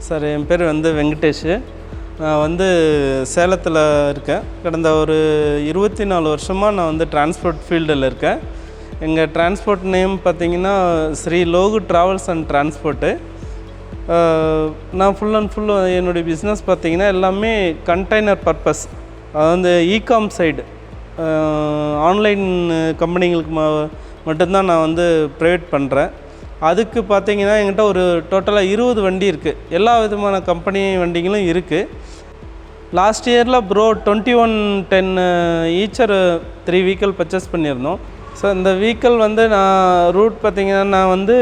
Sir என் பேர் வெங்கடேஷ். நான் சேலத்தில் இருக்கேன். கடந்த ஒரு 24 வருஷமாக நான் டிரான்ஸ்போர்ட் ஃபீல்டில் இருக்கேன். எங்கள் டிரான்ஸ்போர்ட் நேம் பார்த்திங்கன்னா Sri Logu travels and transport. நான் ஃபுல் அண்ட் ஃபுல் என்னுடைய பிஸ்னஸ் பார்த்திங்கன்னா எல்லாமே கண்டெய்னர் பர்பஸ், அதாவது இகாம் சைடு ஆன்லைன் கம்பெனிங்களுக்கு மட்டும்தான் நான் ப்ரைவேட் பண்ணுறேன். அதுக்கு பார்த்திங்கன்னா என்கிட்ட ஒரு டோட்டலாக 20 வண்டி இருக்குது. எல்லா விதமான கம்பெனி வண்டிகளும் இருக்குது. லாஸ்ட் இயரில் 2110 ஈச்சர் 3 வெஹிக்கிள் பர்ச்சேஸ் பண்ணியிருந்தோம். ஸோ இந்த வெஹிக்கிள் நான் ரூட் பார்த்திங்கன்னா நான்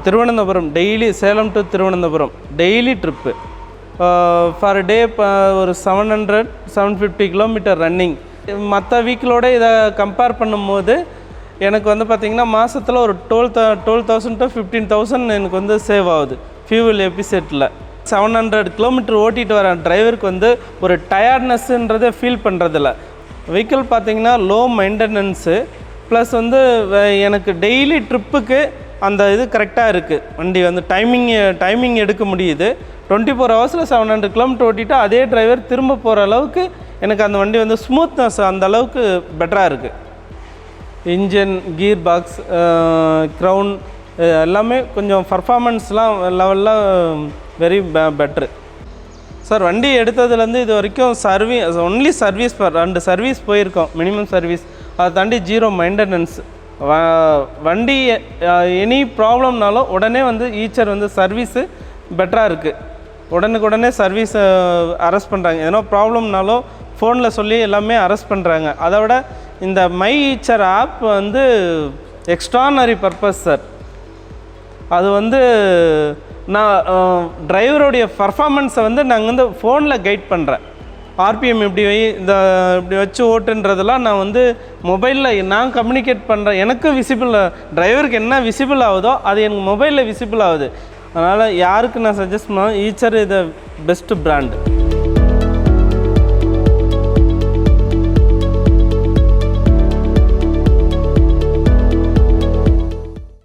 Thiruvananthapuram daily, Salem to Thiruvananthapuram daily trip. For day ஒரு 750 கிலோமீட்டர் ரன்னிங். மற்ற வெஹிக்கிளோட இதை கம்பேர் பண்ணும்போது எனக்கு பார்த்திங்கன்னா மாதத்தில் ஒரு 12,000 to 15,000 எனக்கு சேவ் ஆகுது ஃபியூவல் எபிசெட்டில். 700 கிலோமீட்டர் ஓட்டிகிட்டு வர டிரைவருக்கு ஒரு டயர்ட்னஸ்ன்றதை ஃபீல் பண்ணுறதில்ல. வெஹிக்கிள் பார்த்திங்கன்னா லோ மெயின்டெனன்ஸு ப்ளஸ் எனக்கு டெய்லி ட்ரிப்புக்கு அந்த இது கரெக்டாக இருக்குது. வண்டி டைமிங் எடுக்க முடியுது. 24 ஹவர்ஸில் 700 கிலோமீட்டர் ஓட்டிட்டு அதே டிரைவர் திரும்ப போகிற அளவுக்கு எனக்கு அந்த வண்டி ஸ்மூத்னஸ் அந்த அளவுக்கு பெட்டராக இருக்குது. இன்ஜின், கியர் பாக்ஸ், க்ரௌன் எல்லாமே கொஞ்சம் பர்ஃபார்மன்ஸ்லாம் லெவலில் வெரி பெட்ரு. சார் வண்டி எடுத்ததுலேருந்து இது வரைக்கும் ஒன்லி சர்வீஸ் 2 சர்வீஸ் போயிருக்கோம், மினிமம் சர்வீஸ். அதை தாண்டி 0 மெயின்டெனன்ஸ். வண்டி எனி ப்ராப்ளம்னாலும் உடனே ஈச்சர் சர்வீஸு பெட்டராக இருக்குது. உடனுக்குடனே சர்வீஸ் அரெஸ்ட் பண்ணுறாங்க. எதனா ப்ராப்ளம்னாலும் ஃபோனில் சொல்லி எல்லாமே அரெஸ்ட் பண்ணுறாங்க. அதை விட இந்த my Eicher of extraordinary purpose sir. அது நான் டிரைவருடைய பர்ஃபார்மன்ஸை நாங்கள் ஃபோனில் கைட் பண்ணுறேன். ஆர்பிஎம் இப்படி வச்சு ஓட்டுன்றதெல்லாம் நான் மொபைலில் நான் கம்யூனிகேட் பண்ணுறேன். எனக்கு விசிபிள், டிரைவருக்கு என்ன விசிபிள் ஆகுதோ அது எனக்கு மொபைலில் விசிபிள் ஆகுது. அதனால் யாருக்கு நான் சஜஸ்ட் பண்ணாலும் ஈச்சர் இது பெஸ்ட்டு பிராண்டு.